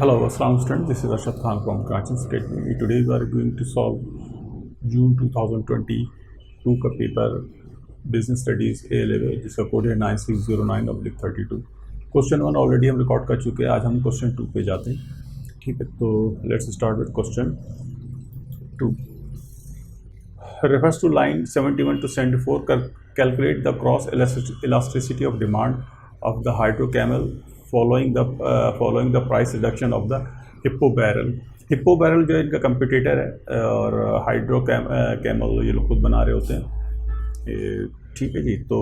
Hello, Assalamu students. This is Arshad Khan from Karachi Academy. Today we are going to solve June 2022 का paper business studies ए level जिसका code है 9609/32। Question 1 already हम record कर चुके हैं। आज हम क्वेश्चन 2 पे जाते हैं। ठीक है, तो let's start with question 2। refers to line 71 to 74. Calculate the cross elasticity of demand of the hydro camel following the price reduction of the hippo barrel. Hippo barrel जो इनका कंपटीटर है और हाइड्रो कैमल ये लोग खुद बना रहे होते हैं। ठीक है जी, तो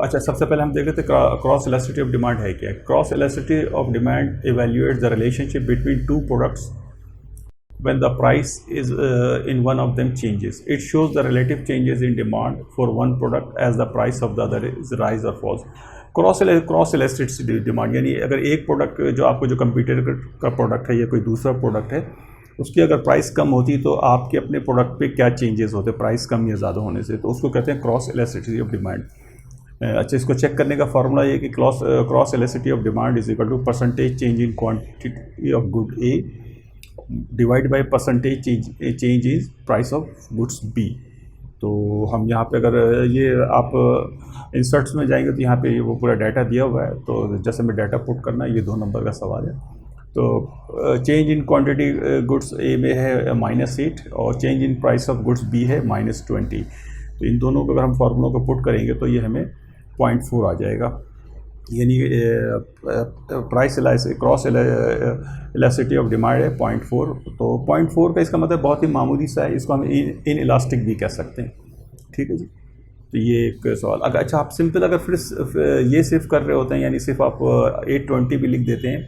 अच्छा सबसे पहले हम देख लेते हैं क्रॉस इलास्टिसिटी ऑफ डिमांड है क्या। Cross elasticity of demand evaluate the relationship between two products when the price is in one of them changes. It shows the relative changes in demand for one product as the price of the other is rise or falls. Cross elasticity demand यानी अगर एक product जो आपको जो computer का product है या कोई दूसरा प्रोडक्ट है उसकी अगर प्राइस कम होती तो आपके अपने प्रोडक्ट पे क्या चेंजेस होते प्राइस कम या ज़्यादा होने से, तो उसको कहते हैं क्रॉस इलास्टिसिटी ऑफ डिमांड। अच्छा, इसको चेक करने का फार्मूला ये कि cross elasticity of demand is equal to percentage change in quantity of good A divide by percentage change is price of goods B. तो हम यहाँ पे अगर ये आप इंसर्ट्स में जाएंगे तो यहाँ पे वो पूरा डाटा दिया हुआ है, तो जैसे मैं डाटा पुट करना है, ये 2 नंबर का सवाल है। तो change in quantity goods A में है -8 और change in price of goods B है -20। तो इन दोनों को अगर हम फार्मूलों को पुट करेंगे तो ये हमें 0.4 आ जाएगा, यानी price cross elasticity of demand है 0.4। तो 0.4 का इसका मतलब बहुत ही मामूली सा है, इसको हम इन इलास्टिक भी कह सकते हैं। ठीक है जी, तो ये एक सवाल। अगर अच्छा आप सिंपल अगर फिर ये सिर्फ कर रहे होते हैं यानी सिर्फ आप 820 भी लिख देते हैं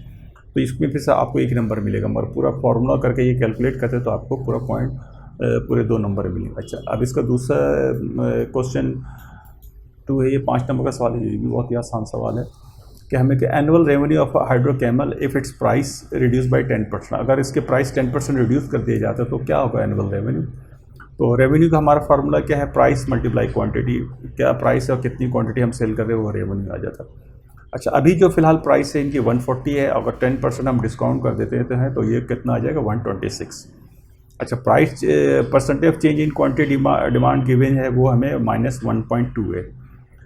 तो इसमें फिर से आपको 1 नंबर मिलेगा, मगर पूरा फार्मूला करके ये कैलकुलेट करते हैं तो आपको पूरे 2 नंबर मिलेंगे। अच्छा, अब इसका दूसरा क्वेश्चन 2 है, ये 5 नंबर का सवाल है, ये भी बहुत ही आसान सवाल है कि हमें कि annual revenue of hydro camel if it's price reduce by 10%, अगर इसके प्राइस 10% रिड्यूस कर दिए जाते तो क्या होगा एनुअल रेवेन्यू। तो रेवेन्यू का हमारा फार्मूला क्या है, प्राइस मल्टीप्लाई क्वांटिटी, क्या प्राइस है और कितनी क्वांटिटी हम सेल कर रहे हैं वो रेवेन्यू आ जाता है। अच्छा, अभी जो फिलहाल प्राइस है इनकी 140 है, अगर 10% हम डिस्काउंट कर देते हैं तो ये कितना आ जाएगा 126। अच्छा, price percentage of change in quantity demand given है वो हमें -1.2 है।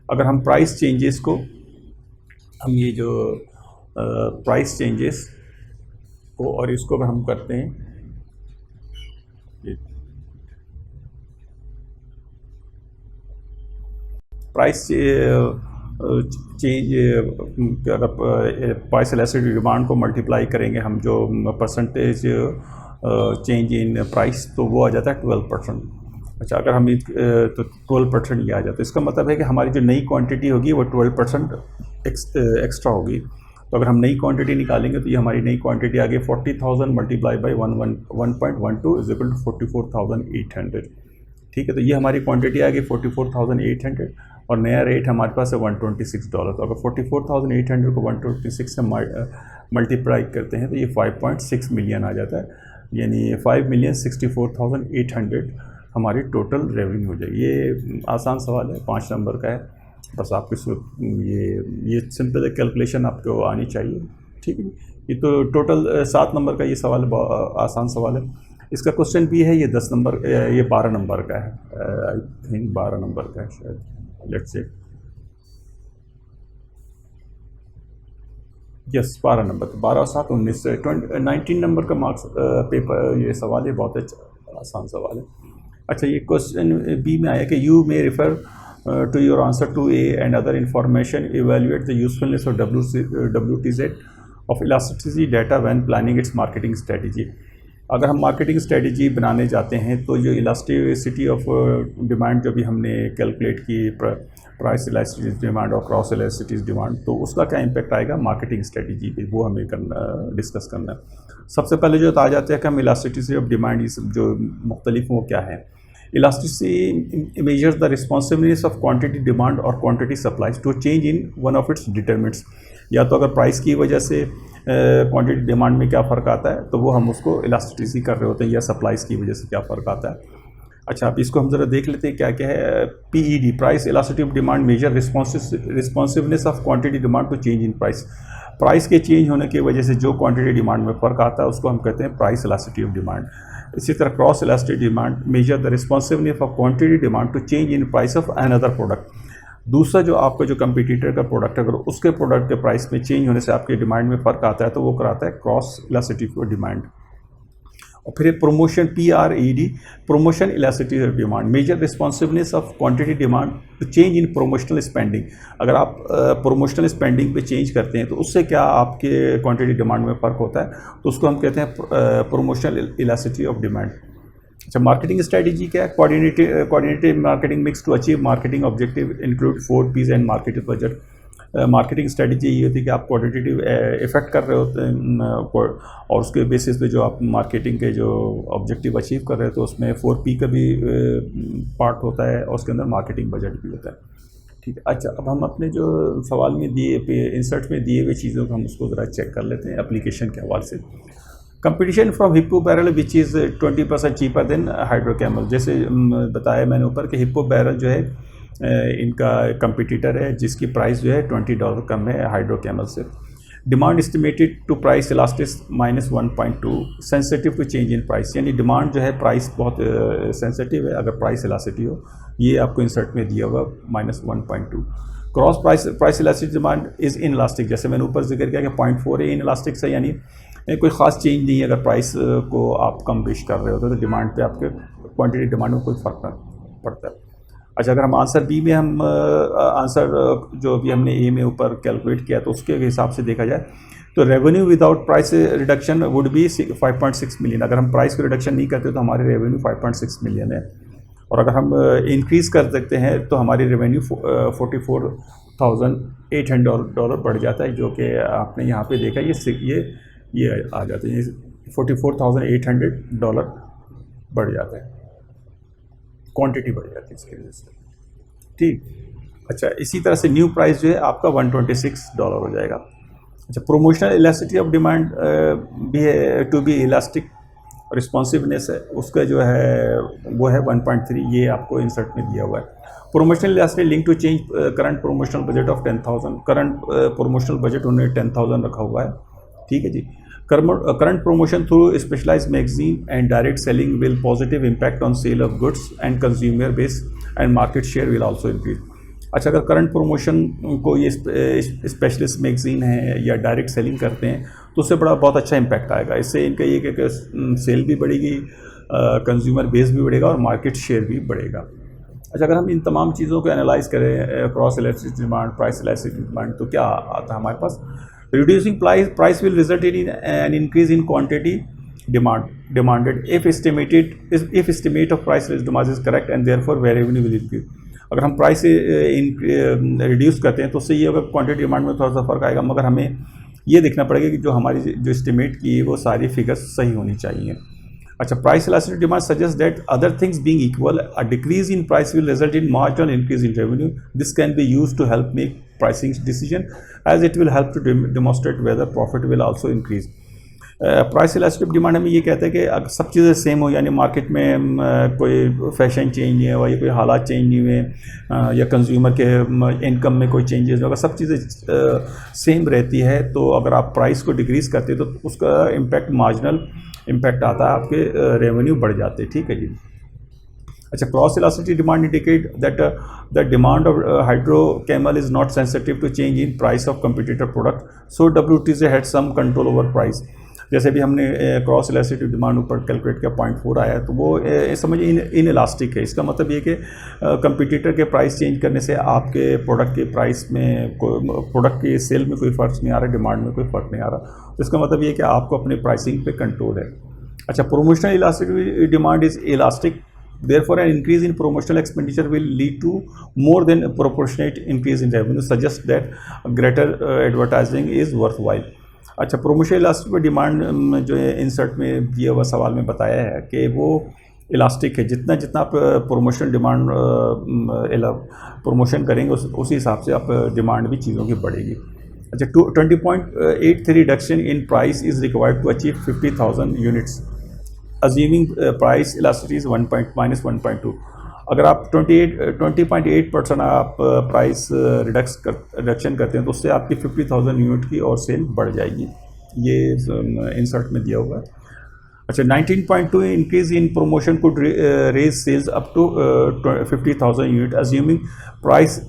अगर हम प्राइस चेंजेस को हम ये जो प्राइस चेंजेस को और इसको अगर हम करते हैं प्राइस चेंज अगर प्राइस इलास्टिसिटी डिमांड को मल्टीप्लाई करेंगे हम जो परसेंटेज चेंज इन प्राइस तो वो आ जाता है 12%। अच्छा, अगर हम तो 12% ये आ जाता है, इसका मतलब है कि हमारी जो नई क्वांटिटी होगी वो 12% एक्स्ट्रा होगी। तो अगर हम नई क्वांटिटी निकालेंगे तो ये हमारी नई क्वांटिटी आ गई 40,000 multiply by 1.12 is equal to 44,800। ठीक है, तो ये हमारी क्वांटिटी आ गई 44,800 और नया रेट हमारे पास है $126। तो अगर 44,800 को 126 से मल्टीप्लाई करते हैं तो ये 5.6 मिलियन आ जाता है, यानी 5,64,800 हमारी टोटल रेवेन्यू हो जाएगी। ये आसान सवाल है, 5 नंबर का है, बस आपको ये सिंपल कैलकुलेशन आपको आनी चाहिए। ठीक है, ये तो टोटल 7 नंबर का ये सवाल आसान सवाल है। इसका क्वेश्चन भी है, ये 10 नंबर ये 12 नंबर का है, आई थिंक 12 नंबर का है शायद, लेट्स से यस 12 नंबर, 12 और 7 19 19 नंबर का मार्क्स पेपर ये सवाल है, बहुत अच्छा आसान सवाल है। अच्छा, ये क्वेश्चन बी में आया कि you may refer to your answer to A and other information evaluate the usefulness of WTZ of elasticity data when planning its marketing strategy. अगर हम मार्केटिंग स्ट्रेटजी बनाने जाते हैं तो जो इलास्टिसिटी ऑफ डिमांड जो भी हमने कैलकुलेट की, प्राइस इलास्टिसिटी डिमांड और क्रॉस इलास्टिसिटी डिमांड, तो उसका क्या इम्पैक्ट आएगा मार्केटिंग स्ट्रेटजी पे, वो हमें डिस्कस करना है। सबसे पहले जो आ जाते हैं कि हम इलास्टिसिटी ऑफ डिमांड जो मुख्तलिफ वो क्या है। Elasticity measures the responsiveness of quantity demand और quantity supplies to change in one of its determinants. या तो अगर प्राइस की वजह से क्वांटिटी डिमांड में क्या फ़र्क आता है तो वो हम उसको इलास्टिसिटी कर रहे होते हैं, या सप्लाईज़ की वजह से क्या फ़र्क आता है। अच्छा, अब इसको हम ज़रा देख लेते हैं क्या क्या है। PED price elasticity of demand measure responsiveness of quantity demand to change in price. Price के चेंज होने की वजह से जो क्वांटिटी डिमांड में फ़र्क आता है उसको हम कहते हैं प्राइस इलास्टिसिटी ऑफ डिमांड। इसी तरह cross elastic demand measure the responsiveness of quantity demand to change in price of another product. दूसरा जो आपका जो कंपटीटर का प्रोडक्ट है, अगर उसके प्रोडक्ट के प्राइस में चेंज होने से आपके डिमांड में फ़र्क आता है तो वो कराता है क्रॉस इलास्टिसिटी ऑफ डिमांड। और फिर promotion PRED, promotion elasticity of demand measure responsiveness of quantity demand to change in promotional spending. अगर आप प्रोमोशनल स्पेंडिंग पे चेंज करते हैं तो उससे क्या आपके क्वांटिटी डिमांड में फ़र्क होता है, तो उसको हम कहते हैं प्रोमोशनल इलास्टिसिटी ऑफ डिमांड। अच्छा, मार्केटिंग स्ट्रेटजी क्या है? Coordinated marketing mix to achieve marketing objective include 4 P's and marketing budget. Marketing strategy ये होती है कि आप क्वालिटेटिव इफेक्ट कर रहे होते हैं और उसके बेसिस पे जो आप मार्केटिंग के जो ऑब्जेक्टिव अचीव कर रहे हो तो उसमें 4P का भी पार्ट होता है और उसके अंदर मार्केटिंग बजट भी होता है। ठीक है। अच्छा, अब हम अपने जो सवाल में दिए इंसर्ट में दिए हुए चीज़ों को हम उसको ज़रा चेक कर लेते हैं एप्लीकेशन के हवाले से। Competition from Hippo Barrel which is 20% cheaper than Hydrocamel. जैसे बताया मैंने ऊपर कि हिप्पो बैरल जो है इनका कंपटीटर है जिसकी प्राइस जो है $20 कम है हाइड्रोकैमल से। Demand estimated to price elastic -1.2 sensitive to change in price, यानी डिमांड जो है प्राइस बहुत सेंसिटिव है अगर प्राइस इलास्टिसिटी हो। ये आपको इंसर्ट में दिया हुआ -1.2। Cross price elastic demand is in elastic, जैसे मैंने ऊपर जिक्र किया कि 0.4 है इन इलास्टिक से, यानी कोई ख़ास चेंज नहीं है। अगर प्राइस को आप कम पेश कर रहे होते तो डिमांड पे आपके क्वांटिटी डिमांड में कोई फ़र्क ना पड़ता है। अच्छा, अगर हम आंसर बी में हम आंसर जो भी हमने ए में ऊपर कैलकुलेट किया तो उसके हिसाब से देखा जाए तो revenue without price reduction would be 5.6 million. अगर हम प्राइस को रिडक्शन नहीं करते तो हमारी रेवेन्यू 5.6 मिलियन है, और अगर हम इंक्रीज़ कर सकते हैं तो हमारी रेवेन्यू $44,800 बढ़ जाता है, जो कि आपने यहाँ पे देखा ये आ जाते हैं $44,800 बढ़ जाता है, क्वांटिटी बढ़ जाती है इसकी वजह से। ठीक। अच्छा, इसी तरह से न्यू प्राइस जो है आपका $126 हो जाएगा। अच्छा, प्रोमोशनल इलास्टिसिटी ऑफ डिमांड भी है टू बी इलास्टिक रिस्पॉन्सिवनेस है उसका जो है वो है 1.3, ये आपको इंसर्ट में दिया हुआ है। Promotional elasticity link to change current promotional budget of 10,000। Current promotional budget उन्होंने 10,000 रखा हुआ है। ठीक है जी। Current promotion through specialized magazine and direct selling will positive impact on sale of goods and consumer base and market share will also increase। अच्छा, अगर current promotion को ये स्पेशलिस्ट मैगजीन है या डायरेक्ट सेलिंग करते हैं तो उससे बहुत अच्छा इम्पैक्ट आएगा। इससे इनका ये कि सेल भी बढ़ेगी, कंज्यूमर बेस भी बढ़ेगा और मार्केट शेयर भी बढ़ेगा। अच्छा, अगर हम इन तमाम चीज़ों को एनालाइज करें cross elastic demand, price elastic demand, तो क्या आता है हमारे पास? Reducing price will result in an increase in quantity demanded if estimate of price demand is correct and therefore revenue will increase। अगर हम प्राइस रिड्यूस करते हैं तो उससे ये होगा क्वांटिटी डिमांड में थोड़ा सा फर्क आएगा, मगर हमें ये देखना पड़ेगा कि जो हमारी जो एस्टिमेट की है वो सारी फिगर्स सही होनी चाहिए। अच्छा, price elastic demand suggest that other things being equal a decrease in price will result in marginal increase in revenue. This can be used to help make pricing decision as it will help to demonstrate whether profit will also increase। Price elastic demand हमें ये कहता है कि अगर सब चीज़ें same हो, यानी मार्केट में कोई फैशन चेंज नहीं हुआ या कोई हालात चेंज नहीं हुए या कंज्यूमर के इनकम में कोई चेंजेस, अगर सब चीज़ें सेम रहती है तो अगर आप प्राइस को डिक्रीज़ करते तो उसका इम्पैक्ट मार्जिनल इम्पैक्ट आता है, आपके रेवेन्यू बढ़ जाते हैं। ठीक है जी। अच्छा, cross elasticity demand indicate that the demand of Hydrocamel is not sensitive to change in price of competitor product, so WTC had some control over price. जैसे भी हमने क्रॉस इलास्टिसिटी डिमांड ऊपर कैलकुलेट किया 0.4 आया है, तो वो समझिए इन इलास्टिक है। इसका मतलब ये कि कंपटीटर के प्राइस चेंज करने से आपके प्रोडक्ट के प्राइस में प्रोडक्ट के सेल में कोई फ़र्क नहीं आ रहा, डिमांड में कोई फ़र्क नहीं आ रहा। तो इसका मतलब ये कि आपको अपने प्राइसिंग पे कंट्रोल है। अच्छा, promotional elastic demand is elastic, therefore an increase in promotional expenditure will lead to more than proportionate increase in revenue, suggests that greater advertising is worthwhile। अच्छा, प्रोमोशनल इलास्टिक डिमांड जो insert में दिया हुआ सवाल में बताया है कि वो इलास्टिक है, जितना जितना आप प्रोमोशनल डिमांड प्रमोशन करेंगे उसी हिसाब से आप डिमांड भी चीज़ों की बढ़ेगी। अच्छा, 20.83 reduction in price is required to achieve 50,000 units assuming price elasticity is -1.2। अगर आप 20.8% आप प्राइस रिडक्शन करते हैं तो उससे आपकी 50,000 यूनिट की और सेल बढ़ जाएगी। ये इंसर्ट में दिया हुआ है। अच्छा, 19.2 increase in promotion could raise sales up to 50,000 unit assuming price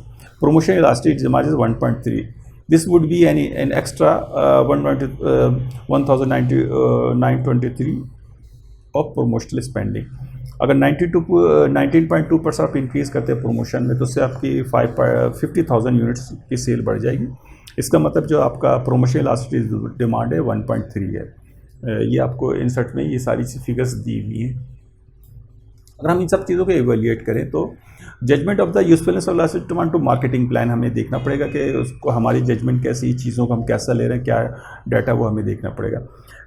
promotion elasticity margin is 1.3. This would be an extra 1,923 of promotional spending. अगर 19.2% आप इंक्रीज़ करते हैं प्रमोशन में तो उससे आपकी 50,000 यूनिट्स की सेल बढ़ जाएगी। इसका मतलब जो आपका प्रमोशन इलास्टिसिटी डिमांड है 1.3 है। ये आपको इंसर्ट में ये सारी फिगर्स दी हुई हैं। अगर हम इन सब चीज़ों को एवेल्यूएट करें तो judgement of the usefulness of elastic demand to marketing plan हमें देखना पड़ेगा कि उसको हमारी जजमेंट कैसी, चीज़ों को हम कैसा ले रहे हैं, क्या डाटा वो हमें देखना पड़ेगा।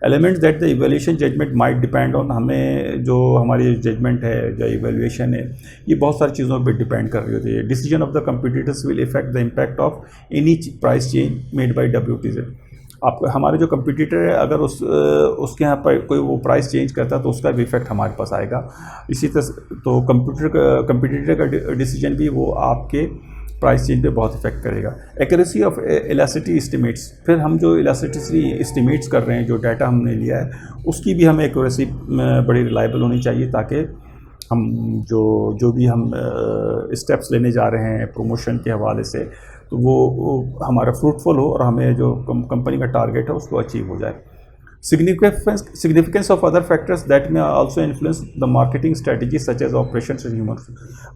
Elements that the evaluation judgement might depend on, हमें जो हमारी जजमेंट है, जो इवैल्यूएशन है, ये बहुत सारी चीज़ों पर डिपेंड कर रही होती है। Decision of the competitors will effect the impact of any price change made by WTZ। आप हमारे जो कंपटीटर है अगर उसके यहाँ पर कोई वो प्राइस चेंज करता है तो उसका भी इफेक्ट हमारे पास आएगा। इसी तरह तो कंपटीटर का डिसीजन भी वो आपके प्राइस चेंज पे बहुत इफेक्ट करेगा। एक्यूरेसी ऑफ इलास्टिसिटी एस्टिमेट्स, फिर हम जो इलास्टिसिटी एस्टिमेट्स कर रहे हैं, जो डाटा हमने लिया है उसकी भी हमें एक्यूरेसी बड़ी रिलायबल होनी चाहिए ताकि हम जो भी हम स्टेप्स लेने जा रहे हैं प्रमोशन के हवाले से तो वो हमारा फ्रूटफुल हो और हमें जो कंपनी का टारगेट है उसको अचीव हो जाए। Significance of other factors that may also influence the marketing strategy such as operations and human.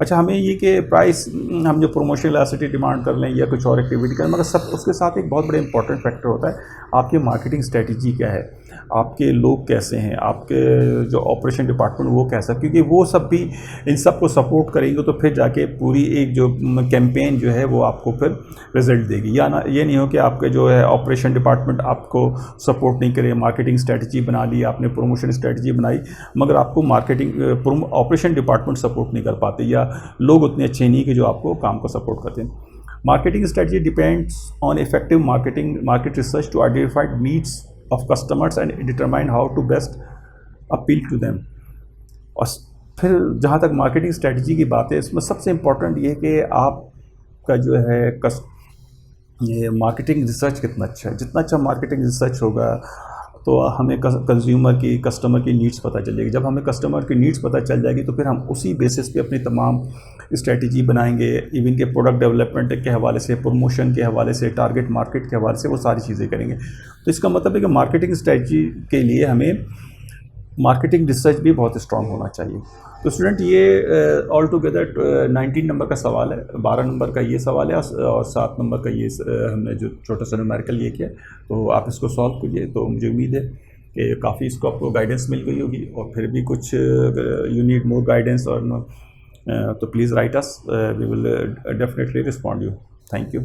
अच्छा, हमें ये कि प्राइस हम जो प्रमोशन इलास्टिसिटी डिमांड कर लें या कुछ और एक्टिविटी करें, मगर सब उसके साथ एक बहुत बड़ा इंपॉर्टेंट फैक्टर होता है आपकी मार्केटिंग स्ट्रेटजी क्या है, आपके लोग कैसे हैं, आपके जो ऑपरेशन डिपार्टमेंट वो कैसा, क्योंकि वो सब भी इन सब को सपोर्ट करेंगे तो फिर जाके पूरी एक जो कैंपेन जो है वो आपको फिर रिजल्ट देगी। या ना ये नहीं हो कि आपके जो है ऑपरेशन डिपार्टमेंट आपको सपोर्ट नहीं करे, मार्केटिंग स्ट्रेटजी बना ली आपने, प्रमोशन स्ट्रेटजी बनाई, मगर आपको मार्केटिंग ऑपरेशन डिपार्टमेंट सपोर्ट नहीं कर पाते या लोग उतने अच्छे नहीं कि जो आपको काम को सपोर्ट करते हैं। Marketing strategy depends on effective market research to identified needs of customers and determine how to best appeal to them। और फिर जहाँ तक मार्केटिंग स्ट्रेटजी की बात है, इसमें सबसे इम्पोर्टेंट ये है कि आपका जो है ये मार्केटिंग रिसर्च कितना अच्छा है। जितना अच्छा मार्केटिंग रिसर्च होगा तो हमें कस्टमर की नीड्स पता चलेगी। जब हमें कस्टमर की नीड्स पता चल जाएगी तो फिर हम उसी बेसिस पे अपनी तमाम स्ट्रेटजी बनाएंगे। इवन के प्रोडक्ट डेवलपमेंट के हवाले से, प्रमोशन के हवाले से, टारगेट मार्केट के हवाले से वो सारी चीज़ें करेंगे। तो इसका मतलब है कि मार्केटिंग स्ट्रेटजी के लिए हमें मार्केटिंग रिसर्च भी बहुत स्ट्रॉन्ग होना चाहिए। तो स्टूडेंट ये ऑल टुगेदर 19 नंबर का सवाल है, 12 नंबर का ये सवाल है और 7 नंबर का ये हमने जो छोटा सा न्यूमेरिकल ये किया, तो आप इसको सॉल्व कीजिए। तो मुझे उम्मीद है कि काफ़ी इसको आपको गाइडेंस मिल गई होगी, और फिर भी कुछ यू नीड मोर गाइडेंस और तो please write us, we will definitely respond you. Thank you.